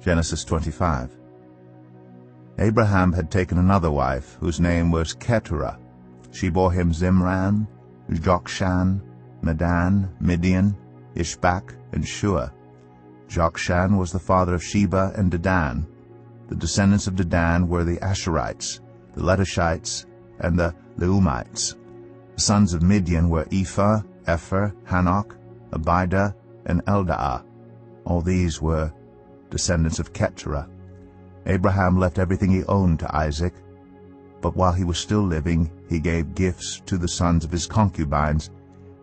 Genesis 25. Abraham had taken another wife, whose name was Keturah. She bore him Zimran, Jokshan, Medan, Midian, Ishbak, and Shua. Jokshan was the father of Sheba and Dedan. The descendants of Dedan were the Asherites, the Letushites, and the Leumites. The sons of Midian were Ephah, Epher, Hanok, Abidah, and Eldaah. All these were descendants of Keturah. Abraham left everything he owned to Isaac, but while he was still living, he gave gifts to the sons of his concubines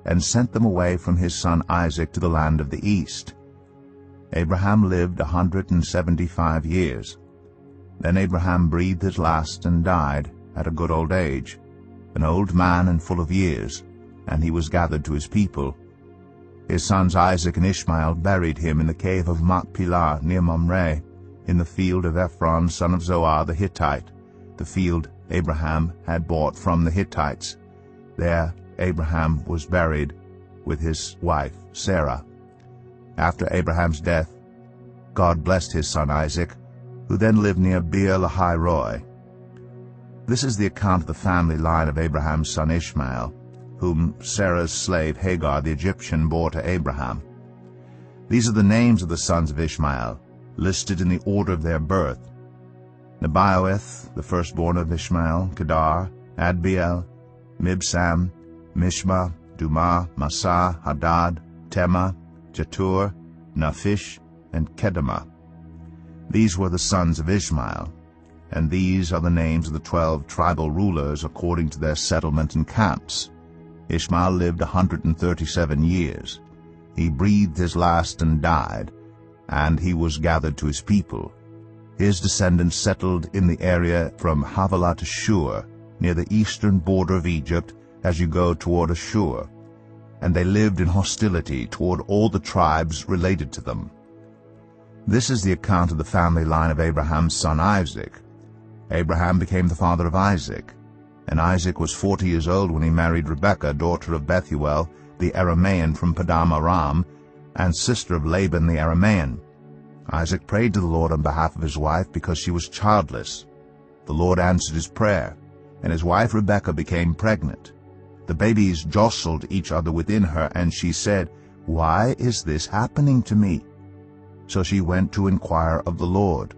and sent them away from his son Isaac to the land of the east. Abraham lived 175 years. Then Abraham breathed his last and died at a good old age, an old man and full of years, and he was gathered to his people. His sons Isaac and Ishmael buried him in the cave of Machpelah near Mamre, in the field of Ephron son of Zoar the Hittite, the field Abraham had bought from the Hittites. There Abraham was buried with his wife Sarah. After Abraham's death, God blessed his son Isaac, who then lived near Beer-lahai-roi. This is the account of the family line of Abraham's son Ishmael, whom Sarah's slave Hagar the Egyptian bore to Abraham. These are the names of the sons of Ishmael, listed in the order of their birth: Nebaioth, the firstborn of Ishmael, Kedar, Adbeel, Mibsam, Mishma, Dumah, Massa, Hadad, Tema, Jetur, Naphish, and Kedemah. These were the sons of Ishmael, and these are the names of the 12 tribal rulers according to their settlement and camps. Ishmael lived 137 years. He breathed his last and died, and he was gathered to his people. His descendants settled in the area from Havilah to Shur, near the eastern border of Egypt as you go toward Ashur, and they lived in hostility toward all the tribes related to them. This is the account of the family line of Abraham's son Isaac. Abraham became the father of Isaac, and Isaac was 40 years old when he married Rebekah, daughter of Bethuel, the Aramean from Padan Aram, and sister of Laban the Aramean. Isaac prayed to the Lord on behalf of his wife because she was childless. The Lord answered his prayer, and his wife Rebekah became pregnant. The babies jostled each other within her, and she said, "Why is this happening to me?" So she went to inquire of the Lord.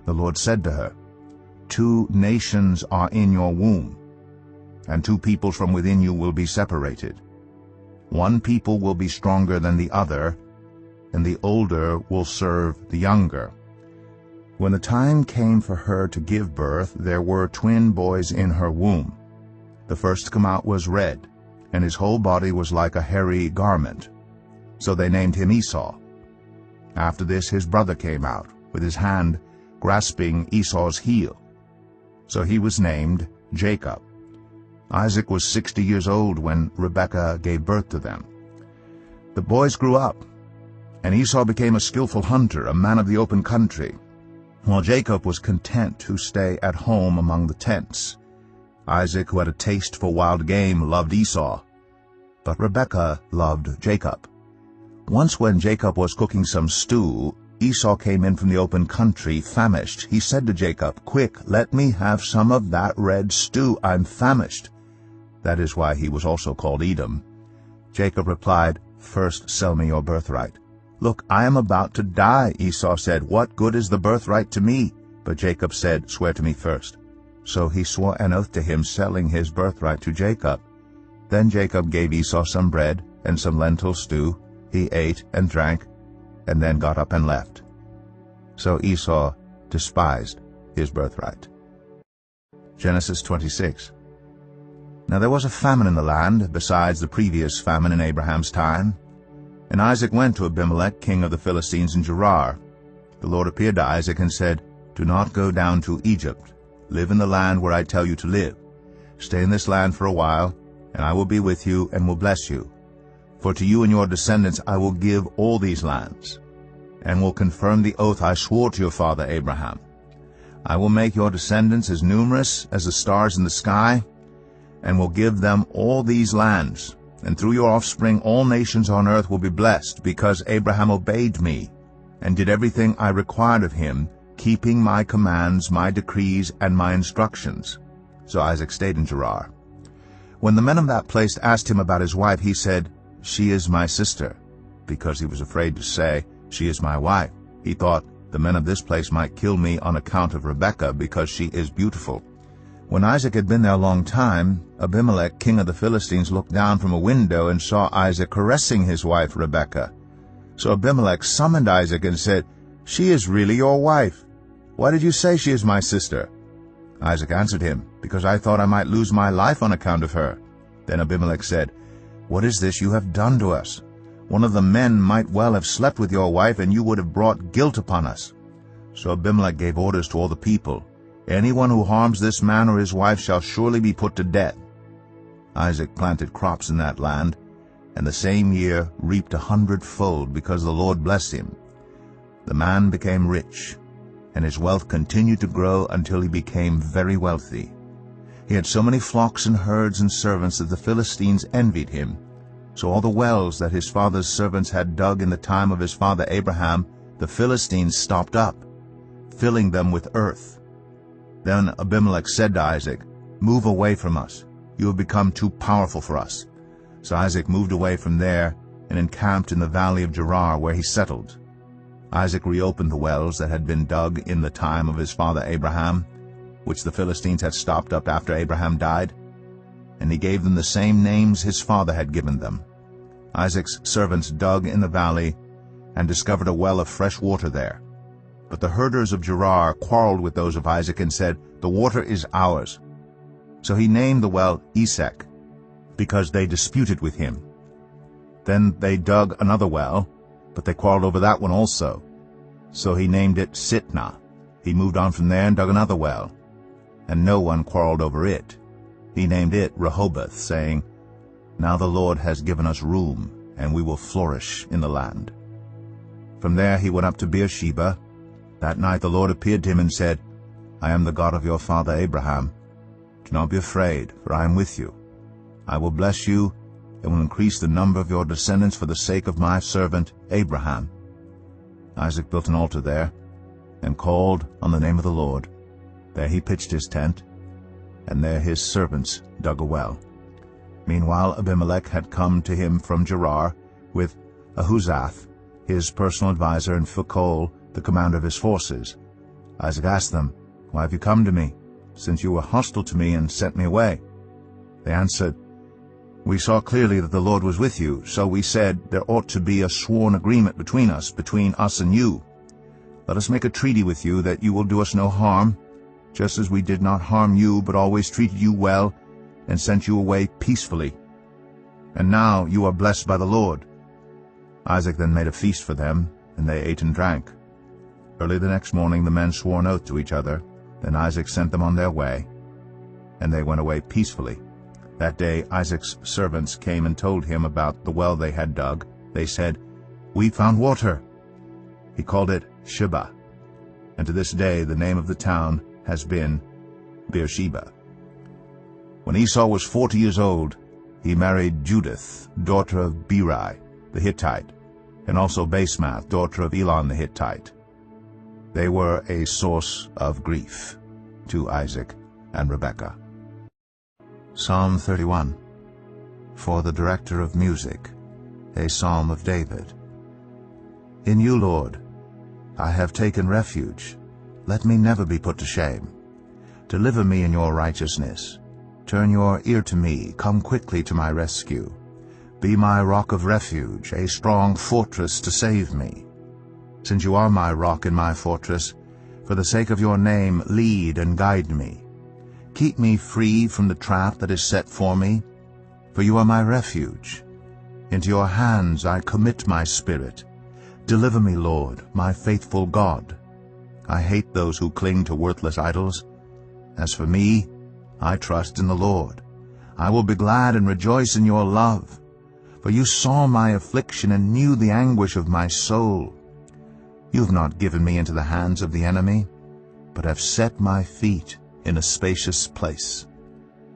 The Lord said to her, "2 nations are in your womb, and 2 peoples from within you will be separated. One people will be stronger than the other, and the older will serve the younger." When the time came for her to give birth, there were twin boys in her womb. The first to come out was red, and his whole body was like a hairy garment. So they named him Esau. After this his brother came out, with his hand grasping Esau's heel. So he was named Jacob. Isaac was 60 years old when Rebekah gave birth to them. The boys grew up, and Esau became a skillful hunter, a man of the open country, while Jacob was content to stay at home among the tents. Isaac, who had a taste for wild game, loved Esau, but Rebekah loved Jacob. Once when Jacob was cooking some stew, Esau came in from the open country, famished. He said to Jacob, "Quick, let me have some of that red stew. I'm famished." That is why he was also called Edom. Jacob replied, "First sell me your birthright." "Look, I am about to die," Esau said. "What good is the birthright to me?" But Jacob said, "Swear to me first." So he swore an oath to him, selling his birthright to Jacob. Then Jacob gave Esau some bread and some lentil stew. He ate and drank, and then got up and left. So Esau despised his birthright. Genesis 26. Now there was a famine in the land, besides the previous famine in Abraham's time. And Isaac went to Abimelech, king of the Philistines, in Gerar. The Lord appeared to Isaac and said, "Do not go down to Egypt. Live in the land where I tell you to live. Stay in this land for a while, and I will be with you and will bless you. For to you and your descendants I will give all these lands, and will confirm the oath I swore to your father Abraham. I will make your descendants as numerous as the stars in the sky, and will give them all these lands. And through your offspring all nations on earth will be blessed, because Abraham obeyed me, and did everything I required of him, keeping my commands, my decrees, and my instructions. So Isaac stayed in Gerar. When the men of that place asked him about his wife, he said, "She is my sister," because he was afraid to say, "She is my wife." He thought, "The men of this place might kill me on account of Rebekah, because she is beautiful." When Isaac had been there a long time, Abimelech, king of the Philistines, looked down from a window and saw Isaac caressing his wife Rebekah. So Abimelech summoned Isaac and said, "She is really your wife. Why did you say she is my sister?" Isaac answered him, "Because I thought I might lose my life on account of her." Then Abimelech said, "What is this you have done to us? One of the men might well have slept with your wife, and you would have brought guilt upon us." So Abimelech gave orders to all the people, "Anyone who harms this man or his wife shall surely be put to death." Isaac planted crops in that land, and the same year reaped 100-fold, because the Lord blessed him. The man became rich, and his wealth continued to grow until he became very wealthy. He had so many flocks and herds and servants that the Philistines envied him. So all the wells that his father's servants had dug in the time of his father Abraham, the Philistines stopped up, filling them with earth. Then Abimelech said to Isaac, "Move away from us. You have become too powerful for us." So Isaac moved away from there and encamped in the valley of Gerar, where he settled. Isaac reopened the wells that had been dug in the time of his father Abraham, which the Philistines had stopped up after Abraham died, and he gave them the same names his father had given them. Isaac's servants dug in the valley and discovered a well of fresh water there. But the herders of Gerar quarreled with those of Isaac and said, "The water is ours." So he named the well Esek, because they disputed with him. Then they dug another well, but they quarreled over that one also. So he named it Sitnah. He moved on from there and dug another well, and no one quarreled over it. He named it Rehoboth, saying, "Now the Lord has given us room, and we will flourish in the land." From there he went up to Beersheba. That night the Lord appeared to him and said, "I am the God of your father Abraham. Do not be afraid, for I am with you. I will bless you, and will increase the number of your descendants for the sake of my servant Abraham." Isaac built an altar there, and called on the name of the Lord. There he pitched his tent, and there his servants dug a well. Meanwhile Abimelech had come to him from Gerar with Ahuzath, his personal adviser, and Phicol, the commander of his forces. Isaac asked them, "Why have you come to me, since you were hostile to me and sent me away?" They answered, "We saw clearly that the Lord was with you, so we said, there ought to be a sworn agreement between us and you. Let us make a treaty with you that you will do us no harm, just as we did not harm you, but always treated you well and sent you away peacefully. And now you are blessed by the Lord." Isaac then made a feast for them, and they ate and drank. Early the next morning the men swore an oath to each other. Then Isaac sent them on their way, and they went away peacefully. That day Isaac's servants came and told him about the well they had dug. They said, "We found water." He called it Sheba, and to this day the name of the town has been Beersheba. When Esau was 40 years old, he married Judith, daughter of Beeri the Hittite, and also Basemath, daughter of Elon the Hittite. They were a source of grief to Isaac and Rebekah. Psalm 31. For the director of music, a psalm of David. In you, Lord, I have taken refuge. Let me never be put to shame. Deliver me in your righteousness. Turn your ear to me. Come quickly to my rescue. Be my rock of refuge, a strong fortress to save me. Since you are my rock and my fortress, for the sake of your name, lead and guide me. Keep me free from the trap that is set for me, for you are my refuge. Into your hands I commit my spirit. Deliver me, Lord, my faithful God. I hate those who cling to worthless idols. As for me, I trust in the Lord. I will be glad and rejoice in your love. For you saw my affliction and knew the anguish of my soul. You have not given me into the hands of the enemy, but have set my feet in a spacious place.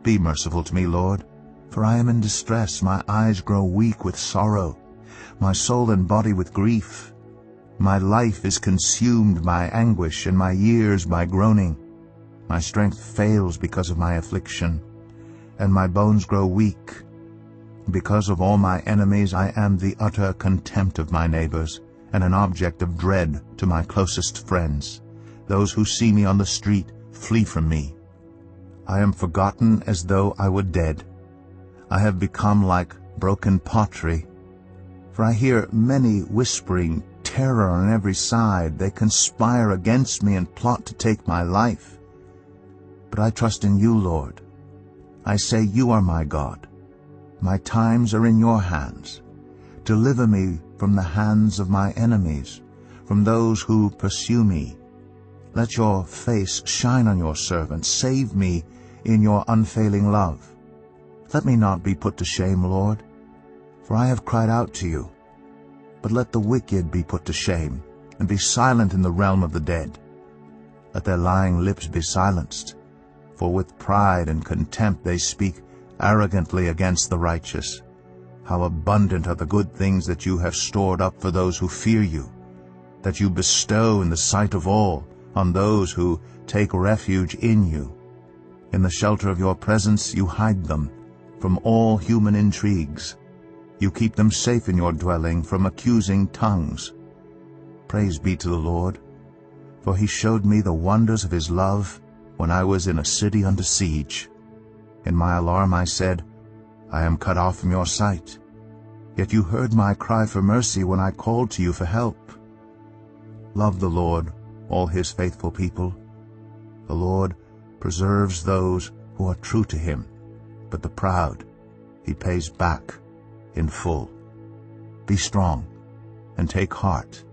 Be merciful to me, Lord, for I am in distress. My eyes grow weak with sorrow, my soul and body with grief. My life is consumed by anguish, and my years by groaning. My strength fails because of my affliction, and my bones grow weak. Because of all my enemies, I am the utter contempt of my neighbors, and an object of dread to my closest friends. Those who see me on the street flee from me. I am forgotten as though I were dead. I have become like broken pottery. For I hear many whispering terror on every side. They conspire against me and plot to take my life. But I trust in you, Lord. I say, you are my God. My times are in your hands. Deliver me from the hands of my enemies, from those who pursue me. Let your face shine on your servant. Save me in your unfailing love. Let me not be put to shame, Lord, for I have cried out to you. But let the wicked be put to shame, and be silent in the realm of the dead. Let their lying lips be silenced, for with pride and contempt they speak arrogantly against the righteous. How abundant are the good things that you have stored up for those who fear you, that you bestow in the sight of all on those who take refuge in you. In the shelter of your presence you hide them from all human intrigues. You keep them safe in your dwelling from accusing tongues. Praise be to the Lord, for he showed me the wonders of his love when I was in a city under siege. In my alarm I said, I am cut off from your sight. Yet you heard my cry for mercy when I called to you for help. Love the Lord, all his faithful people. The Lord preserves those who are true to him, but the proud he pays back in full. Be strong and take heart,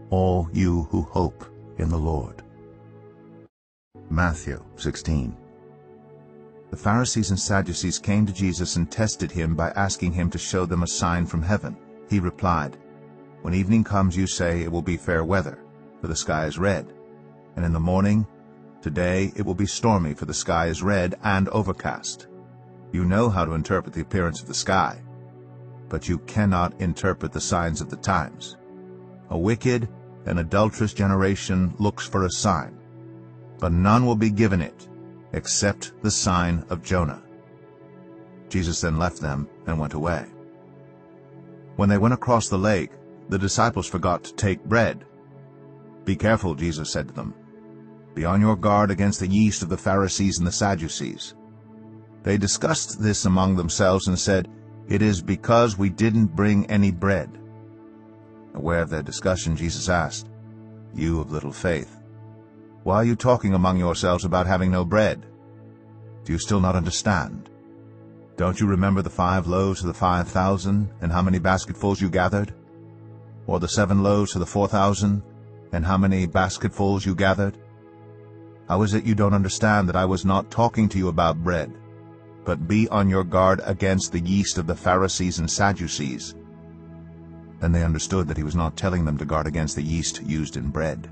all you who hope in the Lord. Matthew 16. The Pharisees and Sadducees came to Jesus and tested him by asking him to show them a sign from heaven. He replied, When evening comes you say it will be fair weather, for the sky is red. And in the morning, today it will be stormy, for the sky is red and overcast. You know how to interpret the appearance of the sky, but you cannot interpret the signs of the times. A wicked and adulterous generation looks for a sign, but none will be given it except the sign of Jonah. Jesus then left them and went away. When they went across the lake, the disciples forgot to take bread. Be careful, Jesus said to them. Be on your guard against the yeast of the Pharisees and the Sadducees. They discussed this among themselves and said, It is because we didn't bring any bread. Aware of their discussion, Jesus asked, You of little faith, why are you talking among yourselves about having no bread? Do you still not understand? Don't you remember the 5 loaves to the 5,000, and how many basketfuls you gathered? Or the 7 loaves to the 4,000, and how many basketfuls you gathered? How is it you don't understand that I was not talking to you about bread? But be on your guard against the yeast of the Pharisees and Sadducees. Then they understood that he was not telling them to guard against the yeast used in bread,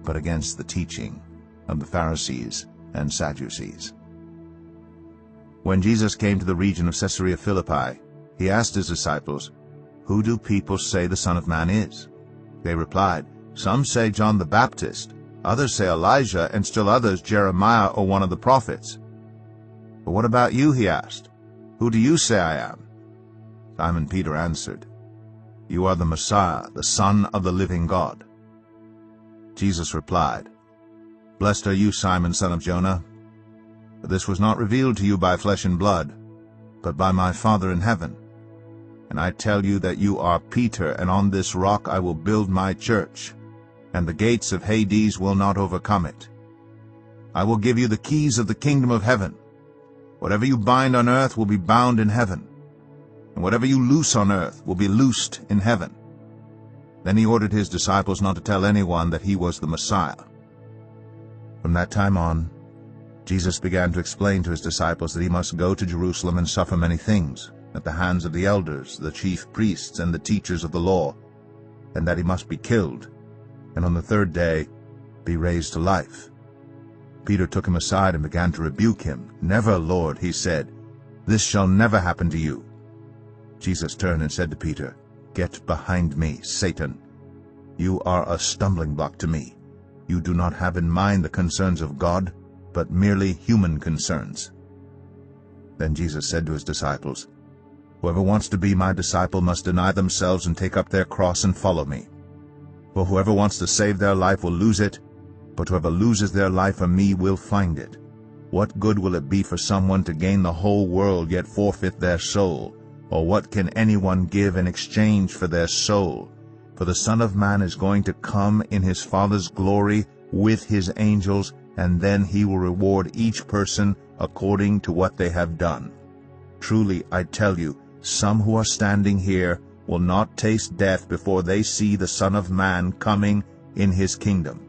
but against the teaching of the Pharisees and Sadducees. When Jesus came to the region of Caesarea Philippi, he asked his disciples, Who do people say the Son of Man is? They replied, Some say John the Baptist, others say Elijah, and still others Jeremiah or one of the prophets. But what about you, he asked. Who do you say I am? Simon Peter answered, You are the Messiah, the Son of the living God. Jesus replied, Blessed are you, Simon, son of Jonah. For this was not revealed to you by flesh and blood, but by my Father in heaven. And I tell you that you are Peter, and on this rock I will build my church, and the gates of Hades will not overcome it. I will give you the keys of the kingdom of heaven. Whatever you bind on earth will be bound in heaven, and whatever you loose on earth will be loosed in heaven. Then he ordered his disciples not to tell anyone that he was the Messiah. From that time on, Jesus began to explain to his disciples that he must go to Jerusalem and suffer many things at the hands of the elders, the chief priests, and the teachers of the law, and that he must be killed, and on the 3rd day be raised to life. Peter took him aside and began to rebuke him. Never, Lord, he said, this shall never happen to you. Jesus turned and said to Peter, Get behind me, Satan. You are a stumbling block to me. You do not have in mind the concerns of God, but merely human concerns." Then Jesus said to his disciples, "Whoever wants to be my disciple must deny themselves and take up their cross and follow me. For whoever wants to save their life will lose it, but whoever loses their life for me will find it. What good will it be for someone to gain the whole world yet forfeit their soul? Or what can anyone give in exchange for their soul? For the Son of Man is going to come in his Father's glory with his angels, and then he will reward each person according to what they have done. Truly, I tell you, some who are standing here will not taste death before they see the Son of Man coming in his kingdom."